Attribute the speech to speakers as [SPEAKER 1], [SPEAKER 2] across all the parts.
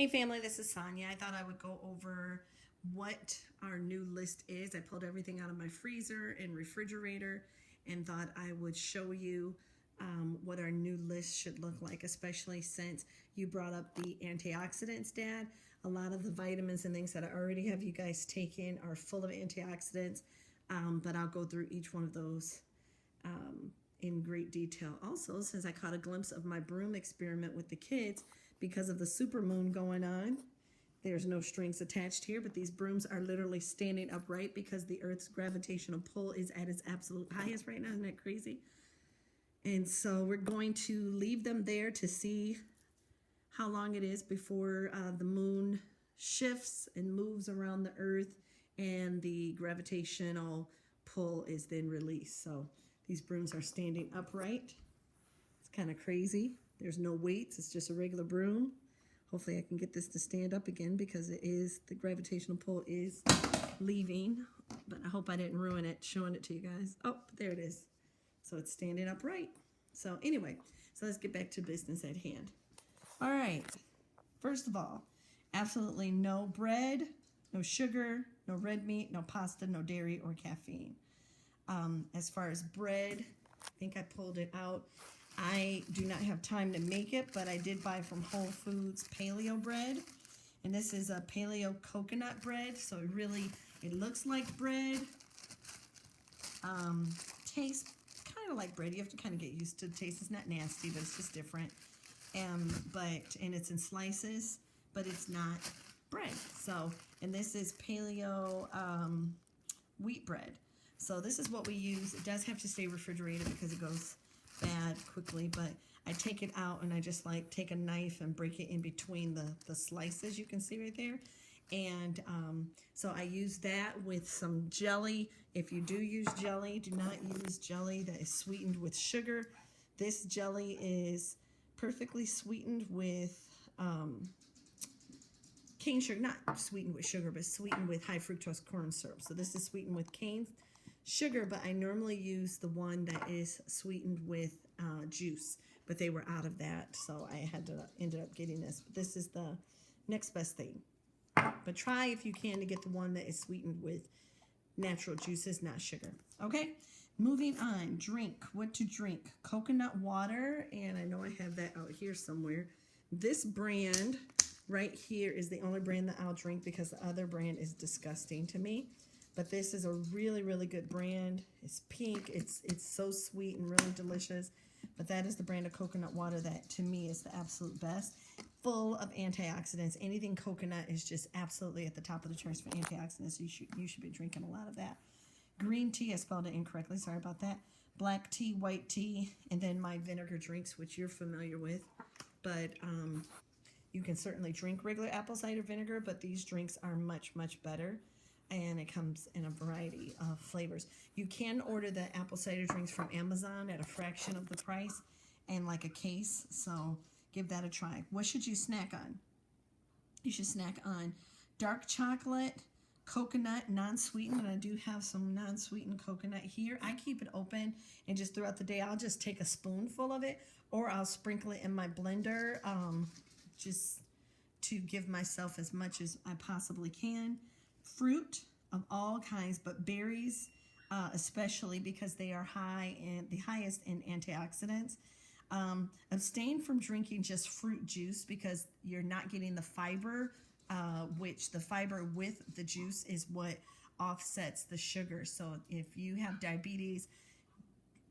[SPEAKER 1] Hey family, this is Sonia. I thought I would go over what our new list is. I pulled everything out of my freezer and refrigerator and thought I would show you what our new list should look like, especially since you brought up the antioxidants, Dad. A lot of the vitamins and things that I already have you guys taken are full of antioxidants, but I'll go through each one of those in great detail. Also, since I caught a glimpse of my broom experiment with the kids, because of the supermoon going on, there's no strings attached here, but these brooms are literally standing upright because the Earth's gravitational pull is at its absolute highest right now. Isn't that crazy? And so we're going to leave them there to see how long it is before the moon shifts and moves around the Earth and the gravitational pull is then released. So these brooms are standing upright. It's kind of crazy. There's no weights, it's just a regular broom. Hopefully I can get this to stand up again because the gravitational pull is leaving, but I hope I didn't ruin it showing it to you guys. Oh, there it is. So it's standing upright. So anyway, so let's get back to business at hand. All right, first of all, absolutely no bread, no sugar, no red meat, no pasta, no dairy or caffeine. As far as bread, I think I pulled it out. I do not have time to make it, but I did buy from Whole Foods paleo bread. And this is a paleo coconut bread. So it looks like bread. Tastes kind of like bread. You have to kind of get used to the taste. It's not nasty, but it's just different. And it's in slices, but it's not bread. So, and this is paleo wheat bread. So this is what we use. It does have to stay refrigerated because it goes bad quickly, but I take it out and I just like take a knife and break it in between the slices you can see right there. And so I use that with some jelly. If you do use jelly, do not use jelly that is sweetened with sugar. This jelly is perfectly sweetened with cane sugar, not sweetened with sugar, but sweetened with high fructose corn syrup. So this is sweetened with cane sugar, but I normally use the one that is sweetened with juice, but they were out of that, so I ended up getting this. But this is the next best thing. But try if you can to get the one that is sweetened with natural juices, not sugar. Okay, moving on. Drink. What to drink? Coconut water, and I know I have that out here somewhere. This brand right here is the only brand that I'll drink because the other brand is disgusting to me. But this is a really, really good brand. It's pink. It's so sweet and really delicious. But that is the brand of coconut water that, to me, is the absolute best. Full of antioxidants. Anything coconut is just absolutely at the top of the charts for antioxidants. You should be drinking a lot of that. Green tea, I spelled it incorrectly. Sorry about that. Black tea, white tea, and then my vinegar drinks, which you're familiar with. But you can certainly drink regular apple cider vinegar, but these drinks are much, much better. And it comes in a variety of flavors. You can order the apple cider drinks from Amazon at a fraction of the price and like a case, so give that a try. What should you snack on? You should snack on dark chocolate, coconut, non-sweetened, and I do have some non-sweetened coconut here. I keep it open, and just throughout the day, I'll just take a spoonful of it, or I'll sprinkle it in my blender just to give myself as much as I possibly can. Fruit of all kinds, but berries especially because they are the highest in antioxidants. Abstain from drinking just fruit juice because you're not getting the fiber, which the fiber with the juice is what offsets the sugar. So if you have diabetes,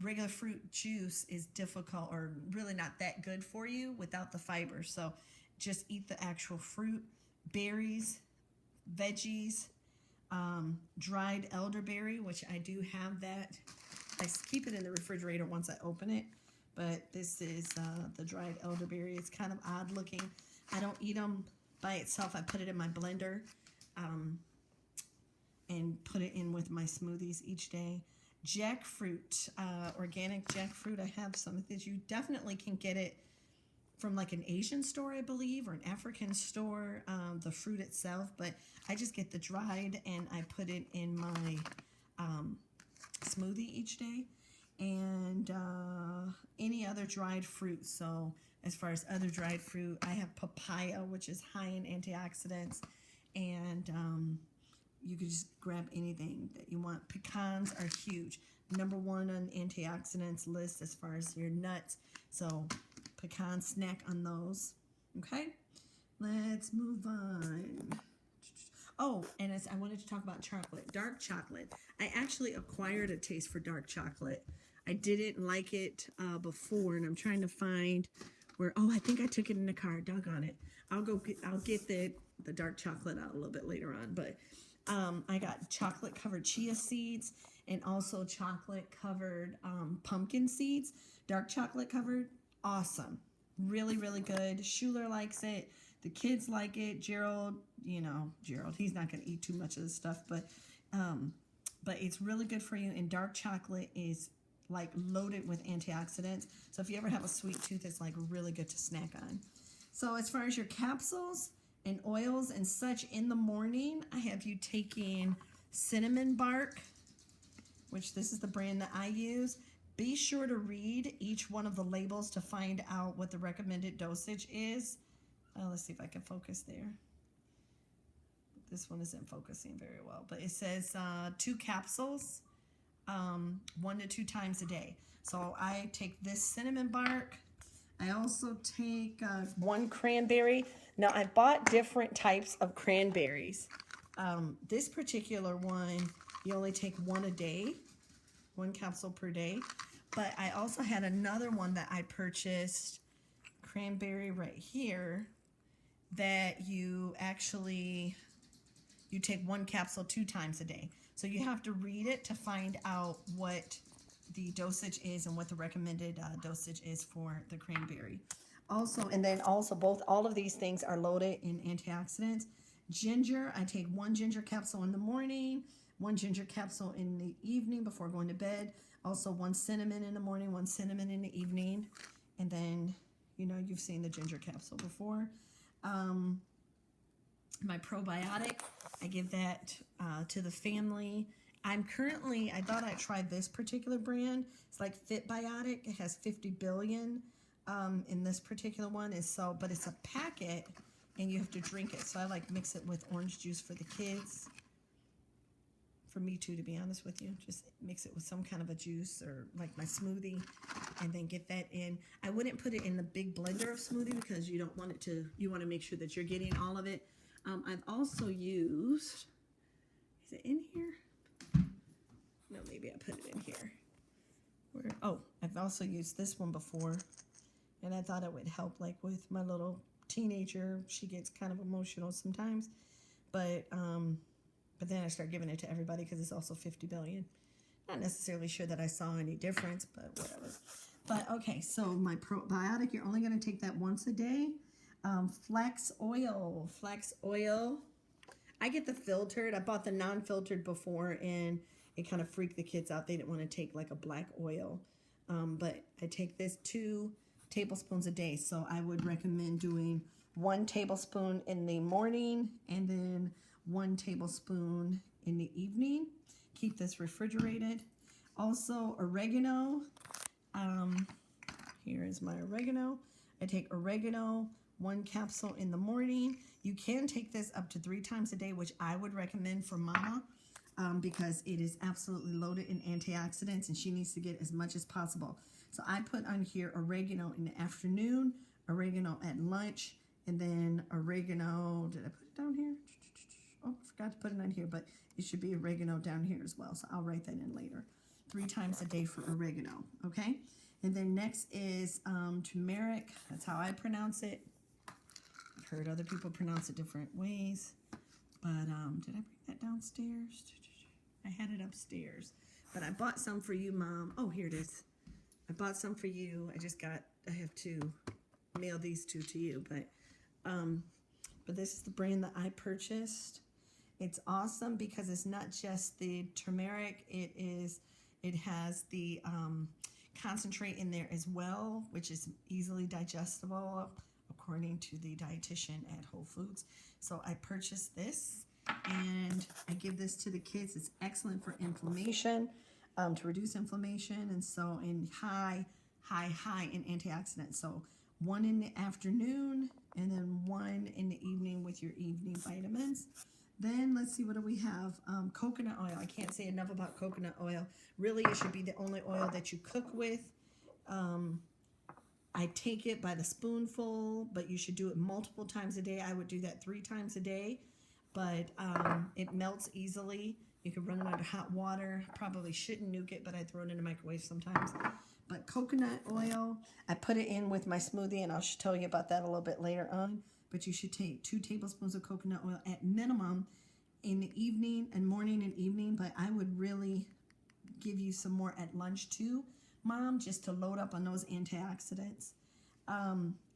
[SPEAKER 1] regular fruit juice is difficult or really not that good for you without the fiber. So just eat the actual fruit, berries, veggies, dried elderberry, which I do have that. I keep it in the refrigerator once I open it, but this is the dried elderberry. It's kind of odd looking. I don't eat them by itself. I put it in my blender and put it in with my smoothies each day. Jackfruit, organic jackfruit. I have some of these. You definitely can get it from like an Asian store, I believe, or an African store, the fruit itself, but I just get the dried and I put it in my smoothie each day. and any other dried fruit. So as far as other dried fruit, I have papaya, which is high in antioxidants, and you can just grab anything that you want. Pecans are huge. Number one on antioxidants list as far as your nuts. So pecan snack on those. Okay, let's move on. Oh, and I wanted to talk about chocolate. Dark chocolate. I actually acquired a taste for dark chocolate. I didn't like it before, and I'm trying to find where. Oh, I think I took it in the car. Doggone it. I'll get the dark chocolate out a little bit later on. But I got chocolate covered chia seeds and also chocolate covered pumpkin seeds. Dark chocolate covered. Awesome. Really, really good. Schuler likes it. The kids like it. Gerald, Gerald, he's not going to eat too much of this stuff, but it's really good for you. And dark chocolate is like loaded with antioxidants. So if you ever have a sweet tooth, it's like really good to snack on. So as far as your capsules and oils and such in the morning, I have you taking cinnamon bark, which this is the brand that I use. Be sure to read each one of the labels to find out what the recommended dosage is. Let's see if I can focus there. This one isn't focusing very well, but it says 2 capsules, 1 to 2 times a day. So I take this cinnamon bark. I also take 1 cranberry. Now I bought different types of cranberries. This particular one, you only take 1 a day, 1 capsule per day. But I also had another one that I purchased, cranberry right here, that you take 1 capsule 2 times a day. So you have to read it to find out what the dosage is and what the recommended dosage is for the cranberry. Also, and then also all of these things are loaded in antioxidants. Ginger, I take 1 ginger capsule in the morning, 1 ginger capsule in the evening before going to bed. Also 1 cinnamon in the morning, 1 cinnamon in the evening. And then, you've seen the ginger capsule before. My probiotic, I give that to the family. I thought I'd try this particular brand. It's like Fitbiotic. It has 50 billion in this particular one. But it's a packet and you have to drink it. So I mix it with orange juice for the kids. For me too, to be honest with you. Just mix it with some kind of a juice or like my smoothie and then get that in. I wouldn't put it in the big blender of smoothie because you don't want it to, you want to make sure that you're getting all of it. I've also used, is it in here? No, maybe I put it in here. I've also used this one before and I thought it would help with my little teenager. She gets kind of emotional sometimes, but then I start giving it to everybody because it's also 50 billion. Not necessarily sure that I saw any difference, but whatever. But okay, so my probiotic, you're only going to take that once a day. Flax oil. I get the filtered. I bought the non-filtered before, and it kind of freaked the kids out. They didn't want to take a black oil. But I take this 2 tablespoons a day. So I would recommend doing 1 tablespoon in the morning and then 1 tablespoon in the evening. Keep this refrigerated. Also oregano. Here is my oregano. I take oregano, 1 capsule in the morning. You can take this up to 3 times a day, which I would recommend for mama because it is absolutely loaded in antioxidants and she needs to get as much as possible. So I put on here oregano in the afternoon, oregano at lunch, and then oregano, did I put it down here? Oh, I forgot to put it on here, but it should be oregano down here as well. So I'll write that in later. 3 times a day for oregano, okay? And then next is turmeric. That's how I pronounce it. I've heard other people pronounce it different ways. But did I bring that downstairs? I had it upstairs. But I bought some for you, Mom. Oh, here it is. I bought some for you. I have to mail these 2 to you. But this is the brand that I purchased. It's awesome because it's not just the turmeric. It has the concentrate in there as well, which is easily digestible according to the dietitian at Whole Foods. So I purchased this and I give this to the kids. It's excellent for inflammation. to reduce inflammation, and so in high in antioxidants. So one in the afternoon and then one in the evening with your evening vitamins. Then let's see, what do we have? Coconut oil. I can't say enough about coconut oil. Really, it should be the only oil that you cook with. I take it by the spoonful, but you should do it multiple times a day. I would do that 3 times a day, but it melts easily. You can run it under hot water. Probably shouldn't nuke it, but I throw it in the microwave sometimes. But coconut oil, I put it in with my smoothie, and I'll tell you about that a little bit later on. But you should take 2 tablespoons of coconut oil at minimum in the evening and morning and evening, but I would really give you some more at lunch too, Mom, just to load up on those antioxidants.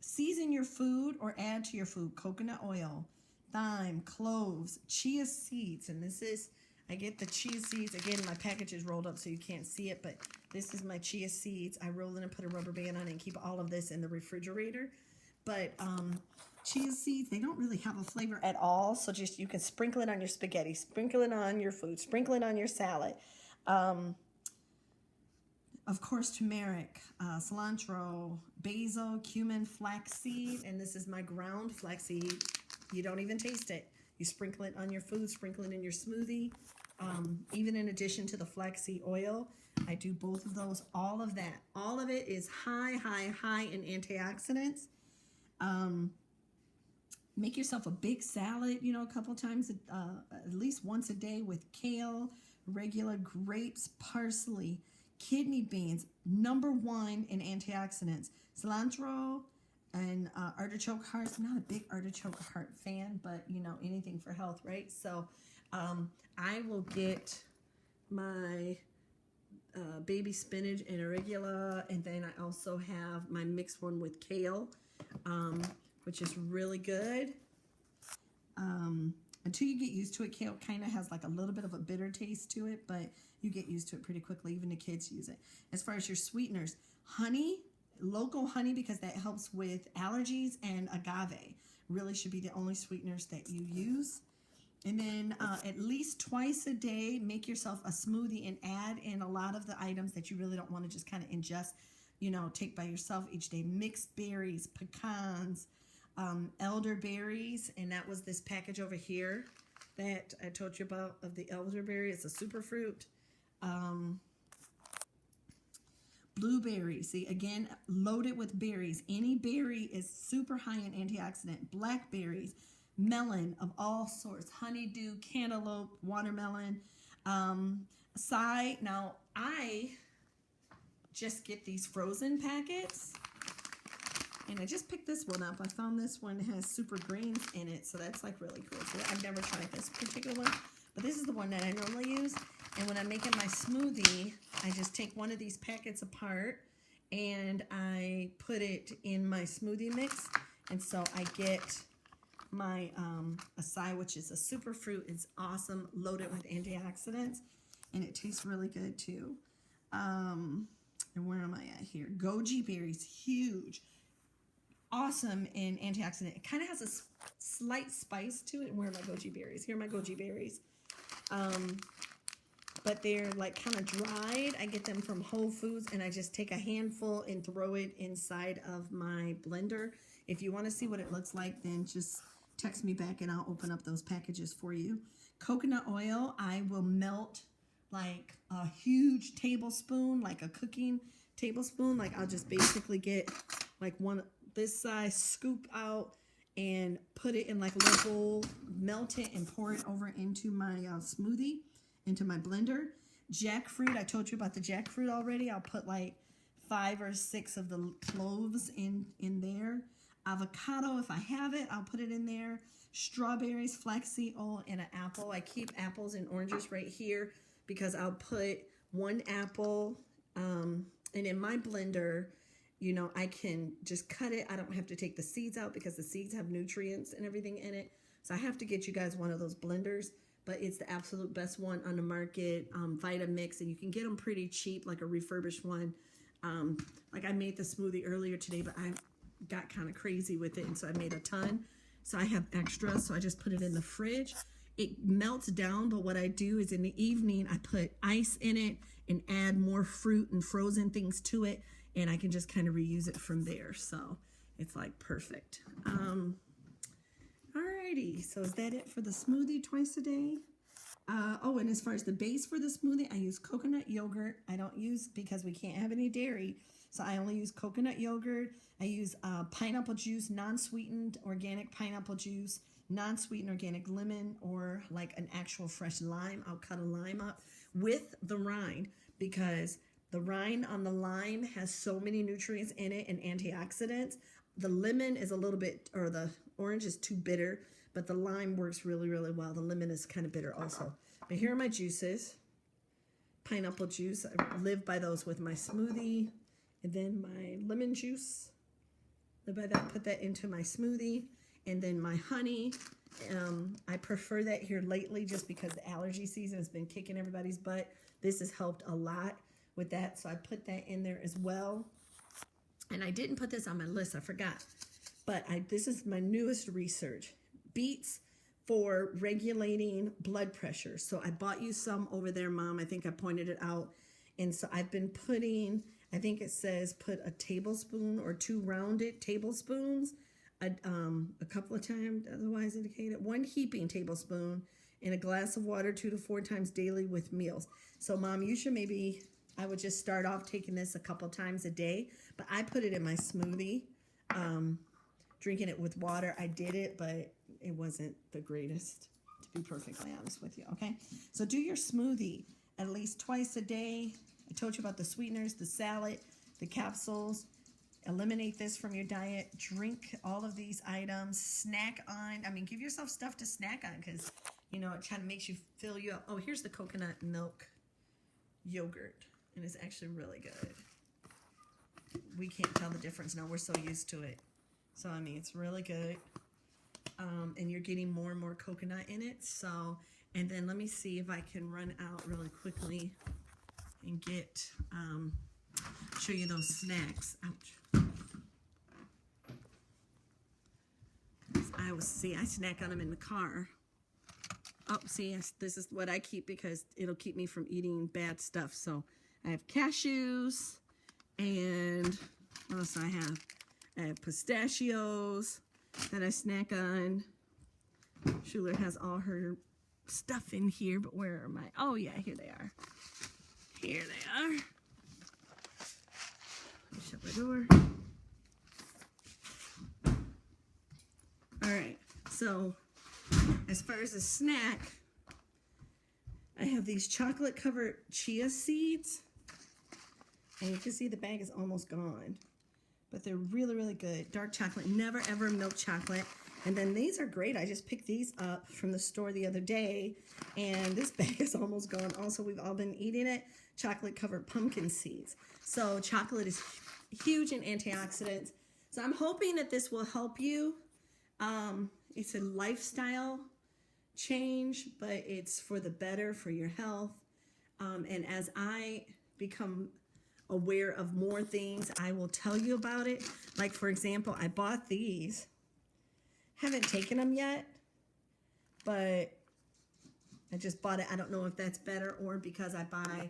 [SPEAKER 1] Season your food or add to your food coconut oil, thyme, cloves, chia seeds, and this is, I get the chia seeds, again, my package is rolled up so you can't see it, but this is my chia seeds. I roll it and put a rubber band on it and keep all of this in the refrigerator. But chia seeds, they don't really have a flavor at all, so just you can sprinkle it on your spaghetti, sprinkle it on your food, sprinkle it on your salad. Of course, turmeric, cilantro, basil, cumin, flaxseed, and this is my ground flaxseed. You don't even taste it. You sprinkle it on your food, sprinkle it in your smoothie. Even in addition to the flaxseed oil, I do both of those, all of that. All of it is high in antioxidants. Make yourself a big salad, you know, a couple times, at least once a day with kale, regular grapes, parsley, kidney beans, #1 in antioxidants. Cilantro and artichoke hearts. I'm not a big artichoke heart fan, but, you know, anything for health, right? So I will get my baby spinach and arugula, and then I also have my mixed one with kale, which is really good. Until you get used to it, kale kind of has like a little bit of a bitter taste to it, but you get used to it pretty quickly. Even the kids use it. As far as your sweeteners, honey, local honey, because that helps with allergies, and agave really should be the only sweeteners that you use. And then at least twice a day, make yourself a smoothie and add in a lot of the items that you really don't want to just kind of ingest, you know, take by yourself each day. Mixed berries, pecans, elderberries, and that was this package over here that I told you about of the elderberry. It's a superfruit. Blueberries, see, again, loaded with berries. Any berry is super high in antioxidant. Blackberries, melon of all sorts, honeydew, cantaloupe, watermelon, acai. Now, I just get these frozen packets, and I just picked this one up. I found this one has super greens in it, so that's like really cool. So I've never tried this particular one, but this is the one that I normally use. And when I'm making my smoothie, I just take one of these packets apart and I put it in my smoothie mix. And so I get my acai, which is a superfruit. It's awesome, loaded with antioxidants, and it tastes really good too. And where am I at here? Goji berries, huge. Awesome in antioxidant. It kind of has a slight spice to it. Where are my goji berries? Here are my goji berries. But they're like kind of dried. I get them from Whole Foods, and I just take a handful and throw it inside of my blender. If you want to see what it looks like, then just text me back and I'll open up those packages for you. Coconut oil, I will melt like a huge tablespoon, like a cooking tablespoon. Like I'll just basically get like one this size, scoop out and put it in like a little bowl, melt it and pour it over into my smoothie, into my blender. Jackfruit, I told you about the jackfruit already. I'll put like 5 or 6 of the cloves in there. Avocado, if I have it, I'll put it in there. Strawberries, flaxseed oil, and an apple. I keep apples and oranges right here because I'll put 1 apple, and in my blender, you know, I can just cut it. I don't have to take the seeds out because the seeds have nutrients and everything in it. So I have to get you guys one of those blenders, but it's the absolute best one on the market, Vitamix, and you can get them pretty cheap, like a refurbished one. Like I made the smoothie earlier today, but I got kind of crazy with it, and so I made a ton. So I have extra, so I just put it in the fridge. it melts down, but what I do is in the evening, I put ice in it and add more fruit and frozen things to it, and I can just kind of reuse it from there. So it's like perfect. Alrighty, so is that it for the smoothie twice a day? Oh, and as far as the base for the smoothie, I use coconut yogurt. I don't use, because we can't have any dairy, so I only use coconut yogurt. I use pineapple juice, non-sweetened organic pineapple juice, non-sweetened organic lemon, or like an actual fresh lime. I'll cut a lime up with the rind, because the rind on the lime has so many nutrients in it and antioxidants. The lemon is a little bit, or the orange is too bitter, but the lime works really, really well. The lemon is kind of bitter also. But here are my juices. Pineapple juice, I live by those with my smoothie. And then my lemon juice, live by that, put that into my smoothie. And then my honey, I prefer that here lately just because the allergy season has been kicking everybody's butt. This has helped a lot with that, so I put that in there as well. And I didn't put this on my list, I forgot. But this is my newest research. Beets for regulating blood pressure. So I bought you some over there, Mom. I think I pointed it out. And so I've been putting, I think it says put a tablespoon or 2 rounded tablespoons a couple of times, otherwise indicated. 1 heaping tablespoon in a glass of water 2 to 4 times daily with meals. So Mom, you should maybe, I would just start off taking this a couple times a day. But I put it in my smoothie. Drinking it with water, I did it, but it wasn't the greatest, to be perfectly honest with you, okay? So do your smoothie at least twice a day. I told you about the sweeteners, the salad, the capsules. Eliminate this from your diet. Drink all of these items. Snack on. I mean, give yourself stuff to snack on because, you know, it kind of makes you fill you up. Oh, here's the coconut milk yogurt, and it's actually really good. We can't tell the difference now. We're so used to it. So, I mean, it's really good. And you're getting more and more coconut in it. So, and then let me see if I can run out really quickly and get, show you those snacks. Ouch. I always see, I snack on them in the car. Oh, see, this is what I keep because it'll keep me from eating bad stuff. So, I have cashews and what else do I have? I have pistachios that I snack on. Schuler has all her stuff in here, but where are my... Oh, yeah, here they are. Here they are. Let me shut my door. All right, so as far as a snack, I have these chocolate-covered chia seeds. And you can see the bag is almost gone. But they're really, really good. Dark chocolate, never ever milk chocolate. And then these are great. I just picked these up from the store the other day. And this bag is almost gone. Also, we've all been eating it. Chocolate-covered pumpkin seeds. So chocolate is huge in antioxidants. So I'm hoping that this will help you. It's a lifestyle change, but it's for the better, for your health. And as I become aware of more things, I will tell you about it. Like, for example, I bought these. Haven't taken them yet, but I just bought it. I don't know if that's better or because I buy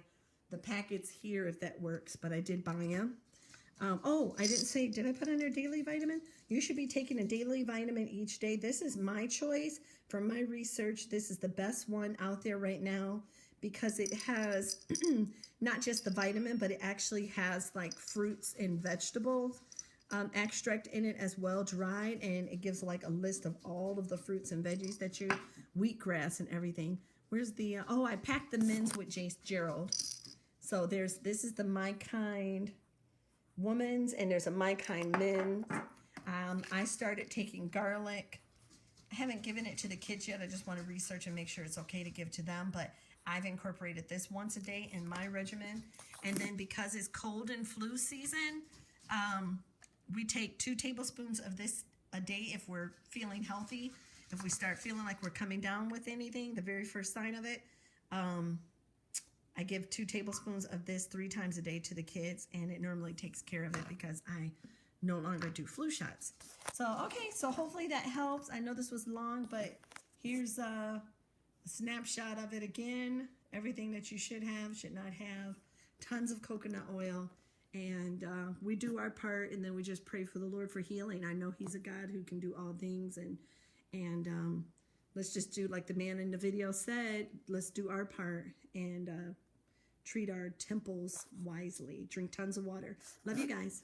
[SPEAKER 1] the packets here, if that works, but I did buy them. Oh, I didn't say, did I put on their daily vitamin? You should be taking a daily vitamin each day. This is my choice. From my research, this is the best one out there right now because it has not just the vitamin, but it actually has like fruits and vegetables extract in it as well, dried, and it gives like a list of all of the fruits and veggies that you, wheatgrass and everything. Where's the, oh, I packed the men's with Jace Gerald. So this is the My Kind woman's, and there's a My Kind men's. I started taking garlic. I haven't given it to the kids yet. I just want to research and make sure it's okay to give to them, but I've incorporated this once a day in my regimen. And then because it's cold and flu season, we take 2 tablespoons of this a day if we're feeling healthy. If we start feeling like we're coming down with anything, the very first sign of it, I give 2 tablespoons of this 3 times a day to the kids, and it normally takes care of it because I no longer do flu shots. So, okay, so hopefully that helps. I know this was long, but here's a snapshot of it again. Everything that you should have, should not have. Tons of coconut oil. And we do our part, and then we just pray for the Lord for healing. I know He's a God who can do all things, and let's just do like the man in the video said. Let's do our part and treat our temples wisely. Drink tons of water. Love you guys.